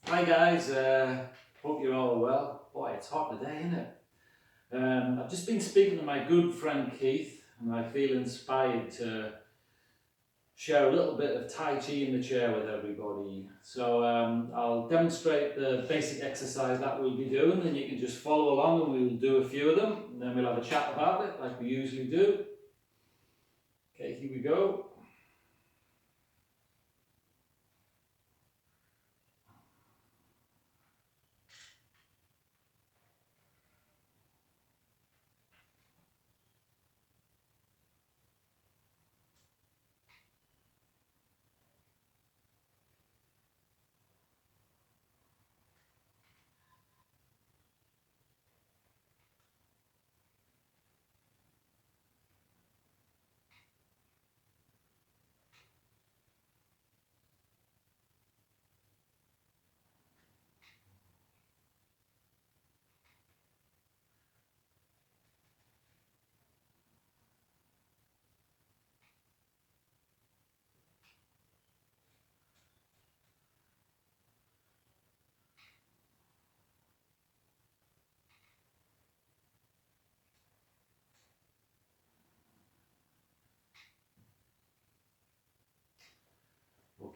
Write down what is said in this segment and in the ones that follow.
Hi guys, hope you're all well. Boy, it's hot today, isn't it? I've just been speaking to my good friend Keith, and I feel inspired to share a little bit of Tai Chi in the chair with everybody. So I'll demonstrate the basic exercise that we'll be doing, and you can just follow along and we'll do a few of them, and then we'll have a chat about it like we usually do. Okay, here we go.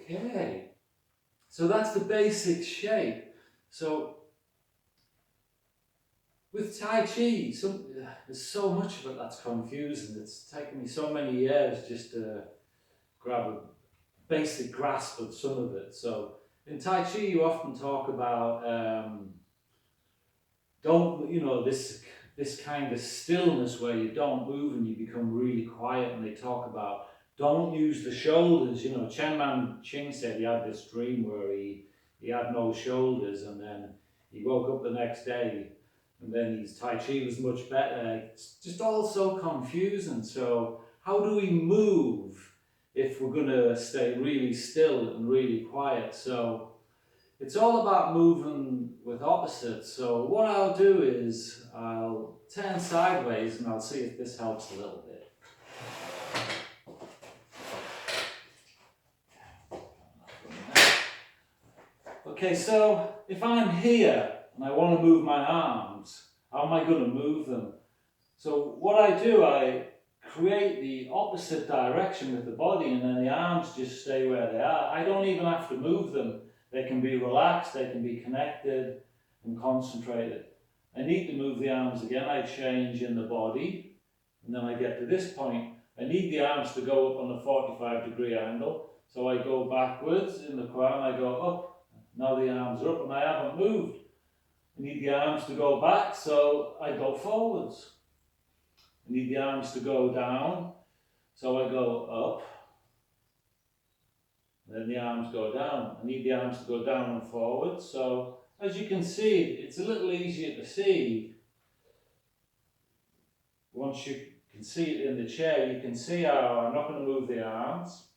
Okay, so that's the basic shape. So with Tai Chi, there's so much of it that's confusing. It's taken me so many years just to grab a basic grasp of some of it. So in Tai Chi, you often talk about don't this kind of stillness where you don't move and you become really quiet. And they talk about don't use the shoulders. You know, Chen Man Ching said he had this dream where he had no shoulders, and then he woke up the next day and then his Tai Chi was much better. It's just all so confusing. So how do we move if we're going to stay really still and really quiet? So it's all about moving with opposites. So what I'll do is I'll turn sideways and I'll see if this helps a little bit. Okay, so if I'm here and I want to move my arms, how am I going to move them? So what I do, I create the opposite direction with the body, and then the arms just stay where they are. I don't even have to move them. They can be relaxed, they can be connected and concentrated. I need to move the arms again. I change in the body, and then I get to this point. I need the arms to go up on a 45-degree angle. So I go backwards in the crown, I go up. Now the arms are up and I haven't moved. I need the arms to go back, so I go forwards. I need the arms to go down, so I go up, and then the arms go down. I need the arms to go down and forward. So as you can see, it's a little easier to see. Once you can see it in the chair, you can see how I'm not going to move the arms.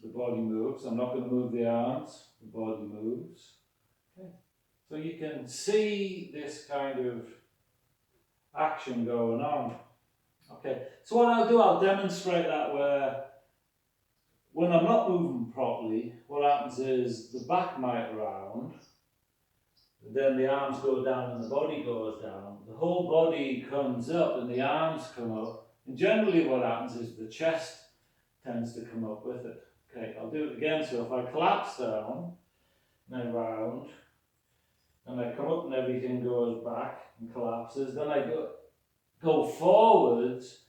The body moves. I'm not going to move the arms. The body moves. Okay. So you can see this kind of action going on. Okay, so what I'll do, I'll demonstrate that where when I'm not moving properly, what happens is the back might round, then the arms go down and the body goes down. The whole body comes up and the arms come up. And generally what happens is the chest tends to come up with it. Okay, I'll do it again. So if I collapse down, and I round, and I come up and everything goes back and collapses, then I go forwards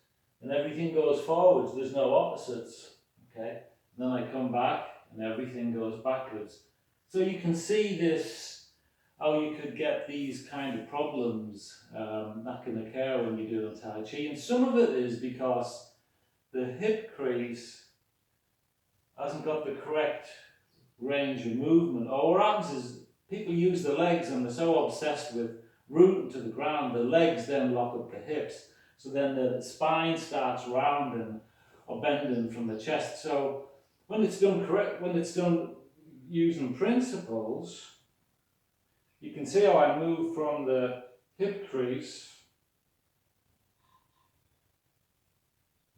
and everything goes forwards. There's no opposites. Okay, and then I come back and everything goes backwards. So you can see this, how you could get these kind of problems that can occur when you're doing Tai Chi. And some of it is because the hip crease hasn't got the correct range of movement. Or what happens is people use the legs and they're so obsessed with rooting to the ground, the legs then lock up the hips. So then the spine starts rounding or bending from the chest. So when it's done correct, when it's done using principles, you can see how I move from the hip crease.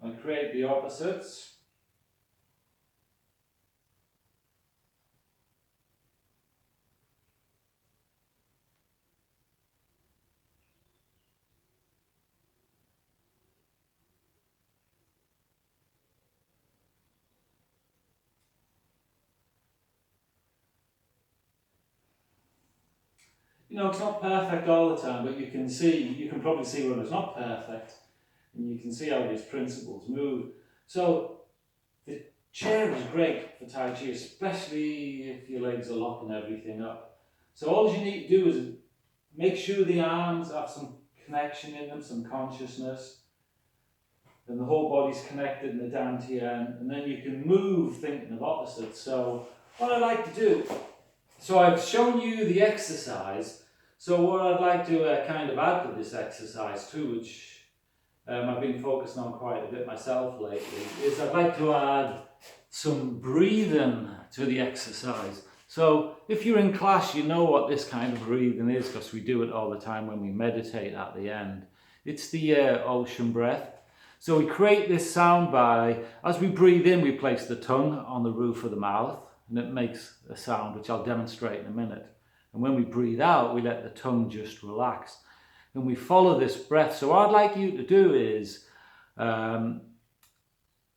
I create the opposites. You know, it's not perfect all the time, but you can probably see when it's not perfect, and you can see how these principles move. So the chair is great for Tai Chi, especially if your legs are locking everything up. So all you need to do is make sure the arms have some connection in them, some consciousness, and the whole body's connected in the dantian, and then you can move thinking of opposites. So what I like to do, so I've shown you the exercise, so what I'd like to kind of add to this exercise too, which I've been focusing on quite a bit myself lately, is I'd like to add some breathing to the exercise. So if you're in class, you know what this kind of breathing is because we do it all the time when we meditate at the end. It's the ocean breath. So we create this sound by, as we breathe in, we place the tongue on the roof of the mouth, and it makes a sound, which I'll demonstrate in a minute. And when we breathe out, we let the tongue just relax. And we follow this breath. So what I'd like you to do is,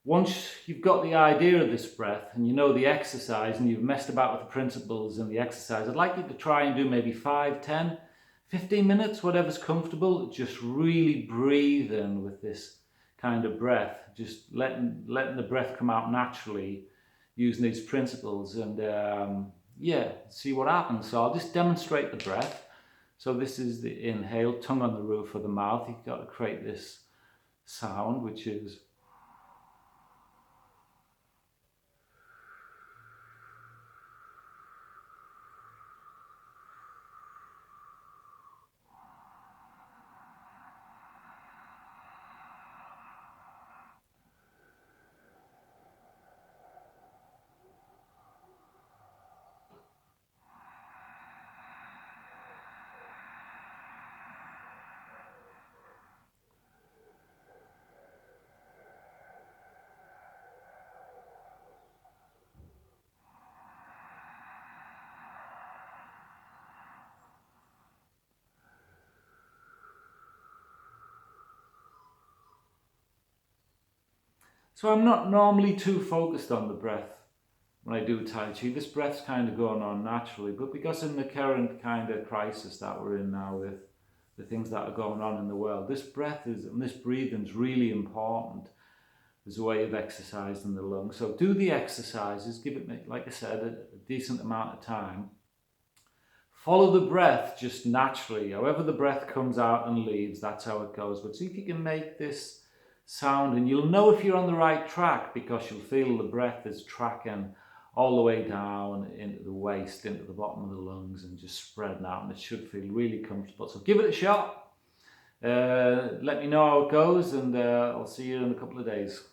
once you've got the idea of this breath and you know the exercise and you've messed about with the principles and the exercise, I'd like you to try and do maybe 5, 10, 15 minutes, whatever's comfortable, just really breathe in with this kind of breath, just letting the breath come out naturally using these principles, and yeah, see what happens. So I'll just demonstrate the breath. So this is the inhale, tongue on the roof of the mouth. You've got to create this sound, which is so I'm not normally too focused on the breath when I do Tai Chi. This breath's kind of going on naturally, but because in the current kind of crisis that we're in now with the things that are going on in the world, this breathing is really important as a way of exercising the lungs. So do the exercises, give it, like I said, a decent amount of time. Follow the breath just naturally. However the breath comes out and leaves, that's how it goes. But see if you can make this sound, and you'll know if you're on the right track because you'll feel the breath is tracking all the way down into the waist, into the bottom of the lungs, and just spreading out, and it should feel really comfortable. So give it a shot. Let me know how it goes, and I'll see you in a couple of days.